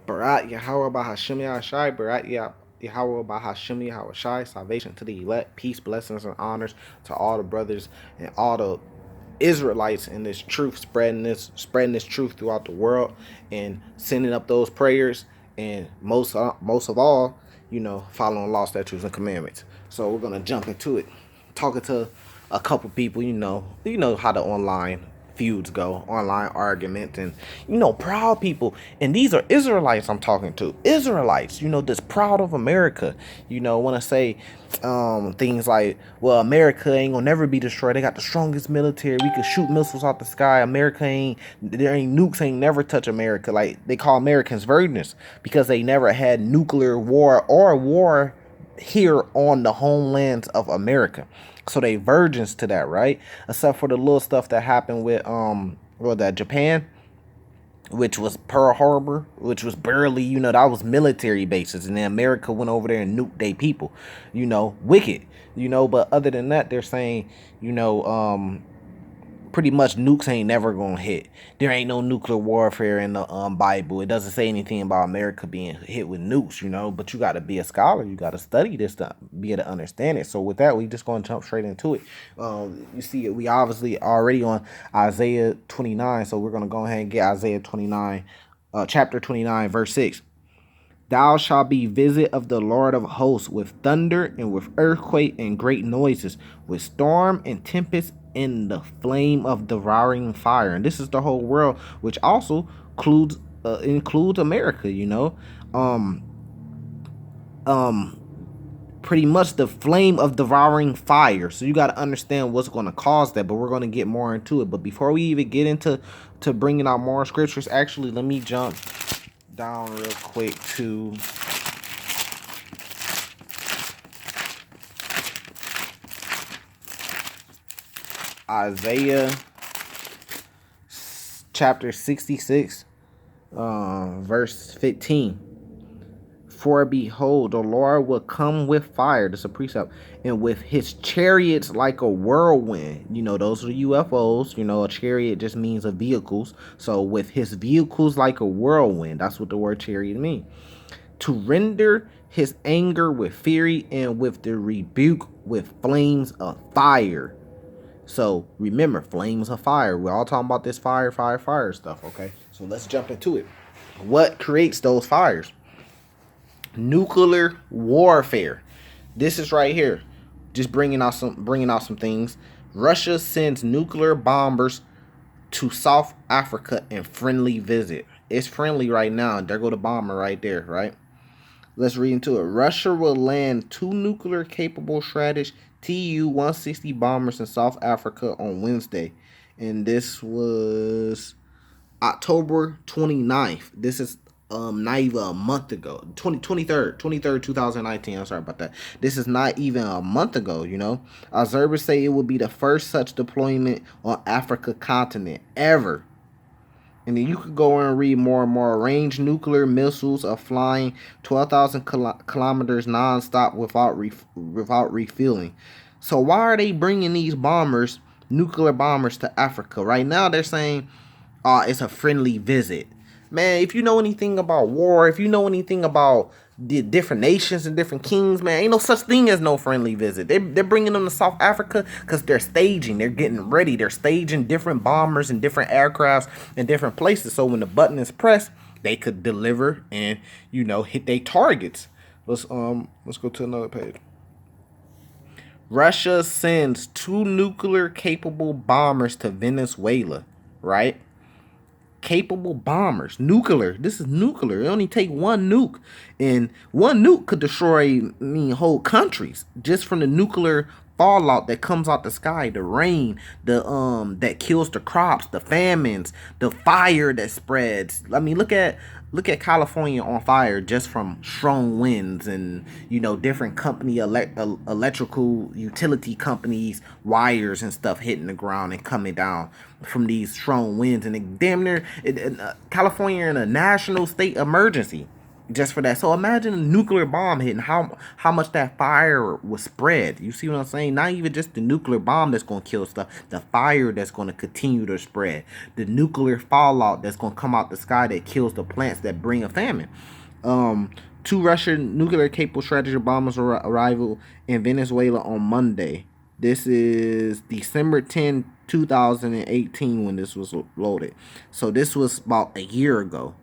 Barat Yahweh Bahashim Yahshai, Barat Yahweh Bahashim Yahweh, salvation to the elect, peace, blessings, and honors to all the brothers and all the Israelites in this truth, spreading this truth throughout the world and sending up those prayers, and most of all, following law, statutes, and commandments. So we're gonna jump into it, talking to a couple people. You know how the online feuds go, online arguments, and proud people. And these are Israelites I'm talking to. Israelites, that's proud of America. Want to say things like, well, America ain't gonna never be destroyed. They got the strongest military. We could shoot missiles out the sky. America there ain't nukes ain't never touch America. Like, they call Americans virgins because they never had nuclear war or war here on the homelands of America. So they virgins to that, right? Except for the little stuff that happened with that Japan, which was Pearl Harbor, which was barely, that was military bases, and then America went over there and nuked they people, wicked, but other than that, they're saying, pretty much nukes ain't never gonna hit. There ain't no nuclear warfare in the Bible. It doesn't say anything about America being hit with nukes, but you got to be a scholar. You got to study this to be able to understand it. So with that, we just gonna jump straight into it. You see, we obviously already on Isaiah 29, so we're gonna go ahead and get Isaiah 29, chapter 29, verse 6. Thou shalt be visit of the Lord of hosts with thunder and with earthquake and great noises, with storm and tempest in the flame of devouring fire. And this is the whole world, which also includes America. Um, um, Pretty much the flame of devouring fire. So you got to understand what's going to cause that. But we're going to get more into it. But before we even get into bringing out more scriptures, actually, let me jump down real quick to Isaiah chapter 66, verse 15. For behold, the Lord will come with fire, this is a precept, and with his chariots like a whirlwind. Those are the UFOs. A chariot just means of vehicles. So with his vehicles like a whirlwind, that's what the word chariot means. To render his anger with fury and with the rebuke with flames of fire. So remember, flames of fire. We're all talking about this fire stuff, okay? So let's jump into it. What creates those fires? Nuclear warfare. This is right here. Just bringing out some things. Russia sends nuclear bombers to South Africa in friendly visit. It's friendly right now. There go the bomber right there, right? Let's read into it. Russia will land 2 nuclear-capable Scratch Tu-160 bombers in South Africa on Wednesday. And this was October 29th. This is not even a month ago. 23rd, 2019. I'm sorry about that. This is not even a month ago, Observers say it will be the first such deployment on Africa continent ever. And then you could go and read more and more. Range nuclear missiles are flying 12,000 kilometers nonstop without refueling. So why are they bringing these nuclear bombers to Africa? Right now they're saying, it's a friendly visit. Man, if you know anything about war, if you know anything about the different nations and different kings, man, ain't no such thing as no friendly visit. They're bringing them to South Africa because they're staging. They're getting ready. They're staging different bombers and different aircrafts in different places. So when the button is pressed, they could deliver and, hit their targets. Let's go to another page. Russia sends 2 nuclear-capable bombers to Venezuela, right? Capable bombers, nuclear. This is nuclear. It only take 1 nuke, and 1 nuke could destroy whole countries just from the nuclear fallout that comes out the sky, the rain, that kills the crops, the famines, the fire that spreads. Look at California on fire just from strong winds and different electrical utility companies, wires and stuff hitting the ground and coming down from these strong winds, and California in a national state emergency. just for that. So imagine a nuclear bomb hitting, how much that fire was spread. You see what I'm saying? Not even just the nuclear bomb that's gonna kill stuff, the fire that's gonna continue to spread, the nuclear fallout that's gonna come out the sky that kills the plants that bring a famine. Two Russian nuclear capable strategic bombers arrival in Venezuela on Monday. This is December 10, 2018 when this was loaded. So this was about a year ago.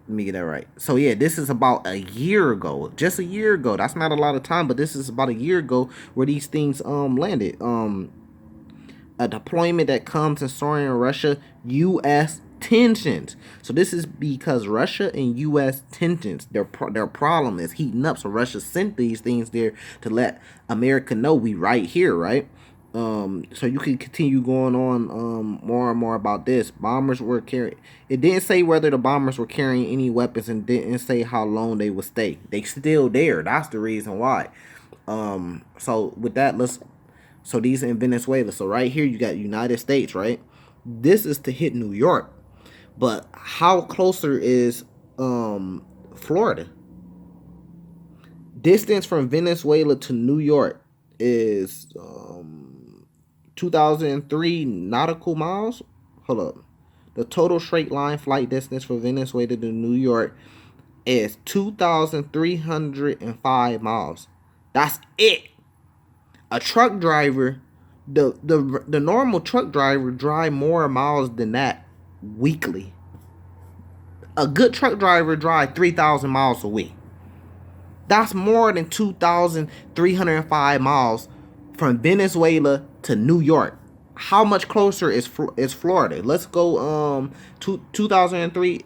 Let me get that right. So yeah, this is about a year ago. Just a year ago. That's not a lot of time, but this is about a year ago where these things landed. A deployment that comes in soaring Russia US tensions. So this is because Russia and US tensions, their problem is heating up. So Russia sent these things there to let America know we right here, right? So you can continue going on more and more about this. Bombers were carrying. It didn't say whether the bombers were carrying any weapons, and didn't say how long they would stay. They still there. That's the reason why. So with that, so these in Venezuela. So right here you got United States, right? This is to hit New York. But how closer is Florida? Distance from Venezuela to New York is 2003 nautical miles. Hold up. The total straight line flight distance for Venezuela to New York is 2,305 miles. That's it. A truck driver, the normal truck driver drive more miles than that weekly. A good truck driver drive 3,000 miles a week. That's more than 2,305 miles from Venezuela to New York. How much closer is Florida? Let's go 2003,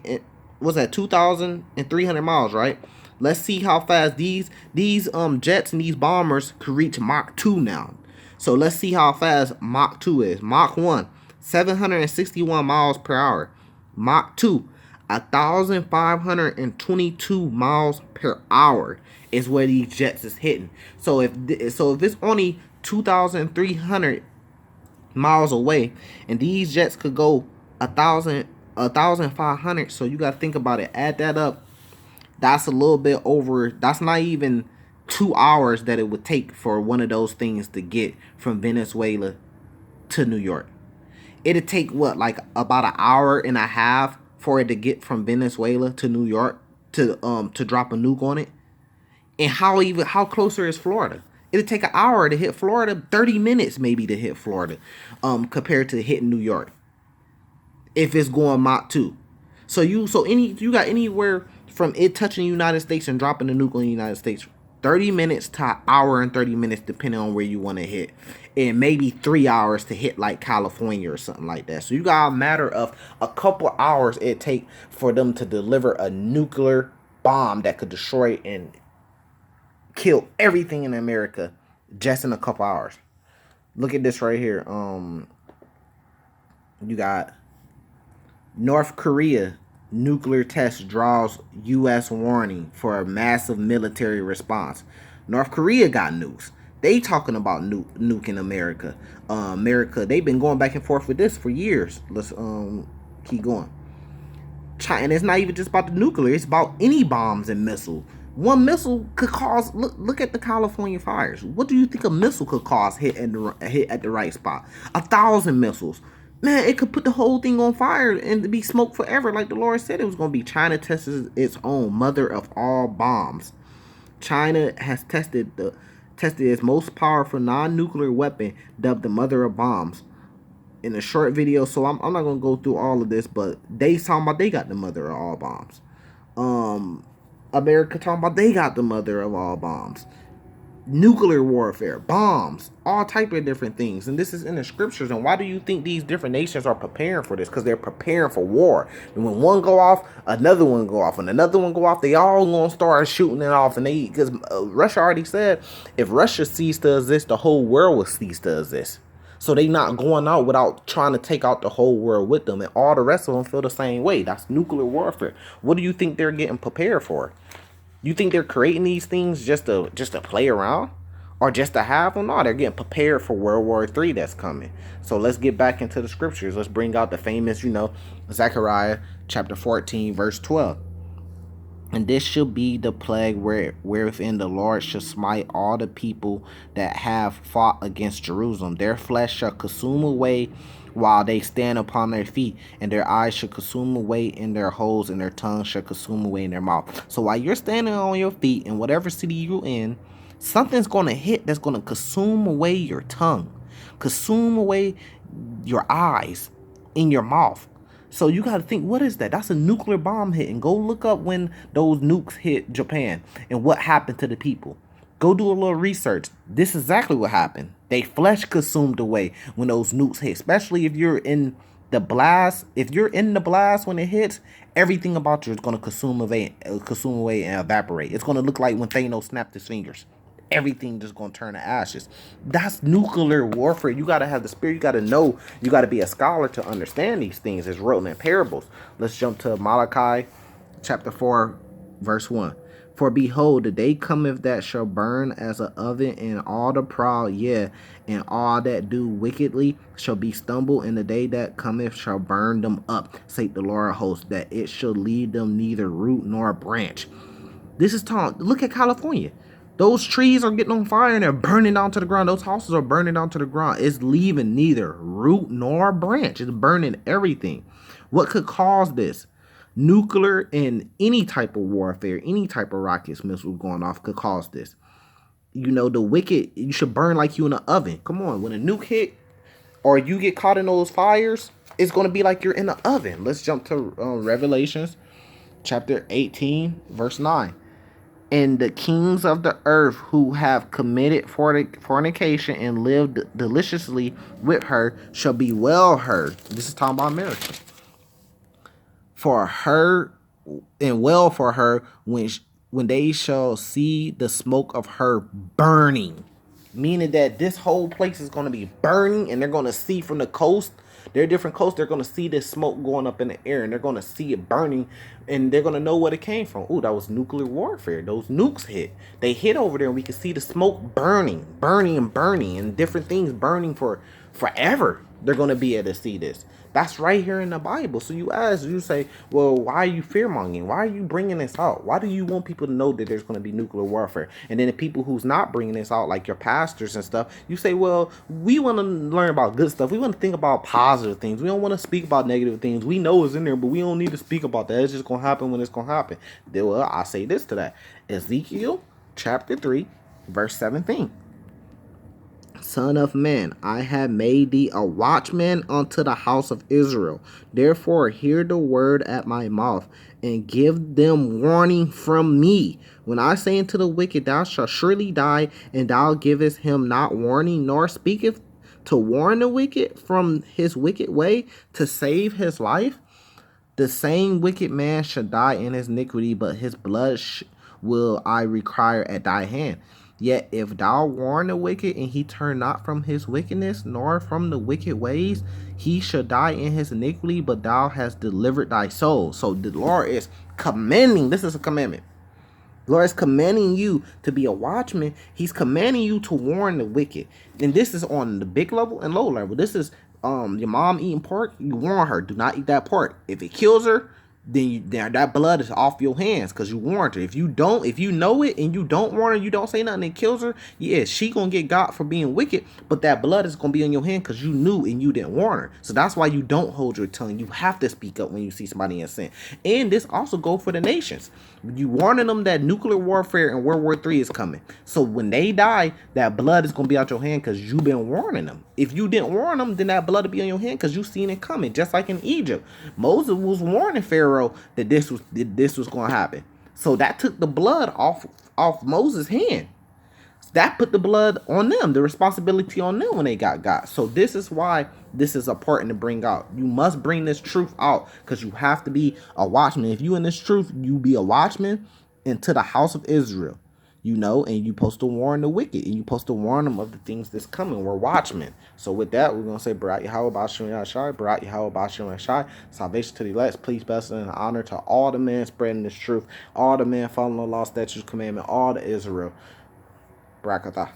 was that 2,300 miles, right? Let's see how fast these jets and these bombers could reach Mach 2 now. So let's see how fast Mach 2 is. Mach 1, 761 miles per hour. Mach 2, 1,522 miles per hour is where these jets is hitting. So if it's only 2,300 miles away, and these jets could go 1,500, so you got to think about it. Add that up. That's a little bit over. That's not even 2 hours that it would take for one of those things to get from Venezuela to New York. It'd take what, like about an hour and a half for it to get from Venezuela to New York to drop a nuke on it. And how closer is Florida? It'd take an hour to hit Florida, 30 minutes maybe to hit Florida, compared to hitting New York. If it's going Mach 2. So you got anywhere from it touching the United States and dropping the nuke on the United States, 30 minutes to an hour and 30 minutes depending on where you want to hit. And maybe 3 hours to hit like California or something like that. So you got a matter of a couple hours it take for them to deliver a nuclear bomb that could destroy and kill everything in America just in a couple hours. Look at this right here. You got North Korea nuclear test draws U.S. warning for a massive military response. North Korea got nukes. They talking about nuking America. America, they've been going back and forth with this for years. Let's keep going. China, and it's not even just about the nuclear. It's about any bombs and missiles. One missile could cause. Look at the California fires. What do you think a missile could cause? Hit at the right spot. 1,000 missiles. Man, it could put the whole thing on fire and be smoke forever, like the Lord said it was going to be. China tests its own mother of all bombs. China has tested its most powerful non-nuclear weapon, dubbed the mother of bombs, in a short video. So I'm not going to go through all of this, but they talking about they got the mother of all bombs. America talking about they got the mother of all bombs. Nuclear warfare, bombs, all type of different things. And this is in the scriptures. And why do you think these different nations are preparing for this? Because they're preparing for war. And when one go off, another one go off, and another one go off, they all gonna start shooting it off. And because Russia already said, if Russia ceased to exist, the whole world will cease to exist. So they not going out without trying to take out the whole world with them. And all the rest of them feel the same way. That's nuclear warfare. What do you think they're getting prepared for? You think they're creating these things just to play around? Or just to have them? No, they're getting prepared for World War III that's coming. So let's get back into the scriptures. Let's bring out the famous, Zechariah chapter 14, verse 12. And this shall be the plague wherein the Lord shall smite all the people that have fought against Jerusalem. Their flesh shall consume away while they stand upon their feet, and their eyes shall consume away in their holes, and their tongue shall consume away in their mouth. So while you're standing on your feet in whatever city you're in, something's going to hit that's going to consume away your tongue, consume away your eyes, in your mouth. So you got to think, what is that? That's a nuclear bomb hit. And go look up when those nukes hit Japan and what happened to the people. Go do a little research. This is exactly what happened. They flesh consumed away when those nukes hit, especially if you're in the blast. If you're in the blast when it hits, everything about you is going to consume away and evaporate. It's going to look like when Thanos snapped his fingers. Everything just gonna turn to ashes. That's nuclear warfare. You gotta have the spirit. You gotta know. You gotta be a scholar to understand these things. It's written in parables. Let's jump to Malachi chapter 4, verse 1. For behold, the day cometh that shall burn as an oven, and all the proud, yea, and all that do wickedly shall be stumbled, and the day that cometh shall burn them up, saith the Lord of hosts, that it shall leave them neither root nor branch. This is talking. Look at California. Those trees are getting on fire and they're burning down to the ground. Those houses are burning down to the ground. It's leaving neither root nor branch. It's burning everything. What could cause this? Nuclear and any type of warfare, any type of rockets, missiles going off could cause this. You know, the wicked, you should burn like you in an oven. Come on, when a nuke hit or you get caught in those fires, it's going to be like you're in an oven. Let's jump to Revelations chapter 18, verse 9. And the kings of the earth who have committed fornication and lived deliciously with her shall be well heard. This is talking about America. For her and well for her when they shall see the smoke of her burning. Meaning that this whole place is going to be burning, and they're going to see from the coast. There are different coasts. They're going to see this smoke going up in the air, and they're going to see it burning, and they're going to know where it came from. Ooh, that was nuclear warfare. Those nukes hit. They hit over there, and we can see the smoke burning, and different things burning for forever. They're going to be able to see this. That's right here in the Bible. So you say, well, why are you fear-mongering? Why are you bringing this out? Why do you want people to know that there's going to be nuclear warfare? And then the people who's not bringing this out, like your pastors and stuff, you say, well, we want to learn about good stuff. We want to think about positive things. We don't want to speak about negative things. We know it's in there, but we don't need to speak about that. It's just going to happen when it's going to happen. Well, I say this to that. Ezekiel chapter 3, verse 17. Son of man, I have made thee a watchman unto the house of Israel. Therefore, hear the word at my mouth, and give them warning from me. When I say unto the wicked, thou shalt surely die, and thou givest him not warning, nor speaketh to warn the wicked from his wicked way, to save his life, the same wicked man shall die in his iniquity, but his blood will I require at thy hand. Yet if thou warn the wicked, and he turn not from his wickedness, nor from the wicked ways, he shall die in his iniquity, but thou hast delivered thy soul. So the Lord is commanding, this is a commandment. The Lord is commanding you to be a watchman. He's commanding you to warn the wicked. And this is on the big level and low level. This is your mom eating pork, you warn her, do not eat that pork. If it kills her, then that blood is off your hands because you warned her. If you know it and you don't warn her, you don't say nothing, it kills her, yeah, she gonna get got for being wicked, but that blood is gonna be on your hand because you knew and you didn't warn her. So that's why you don't hold your tongue. You have to speak up when you see somebody in sin. And this also go for the nations. You warning them that nuclear warfare and World War III is coming. So when they die, that blood is gonna be out your hand because you've been warning them. If you didn't warn them, then that blood will be on your hand because you seen it coming. Just like in Egypt, Moses was warning Pharaoh that this was going to happen. So that took the blood off Moses' hand. That put the blood on them, the responsibility on them when they got. So this is why this is important to bring out. You must bring this truth out because you have to be a watchman. If you in this truth, you be a watchman into the house of Israel. You know, and you supposed to warn the wicked, and you supposed to warn them of the things that's coming. We're watchmen. So with that, we're going to say, Barak Yahweh Bashim Yashai, Barak Yahweh Bashim Yashai, salvation to the elect, please, blessing, and honor to all the men spreading this truth, all the men following the law, statutes, commandment, all the Israel. Barakatah.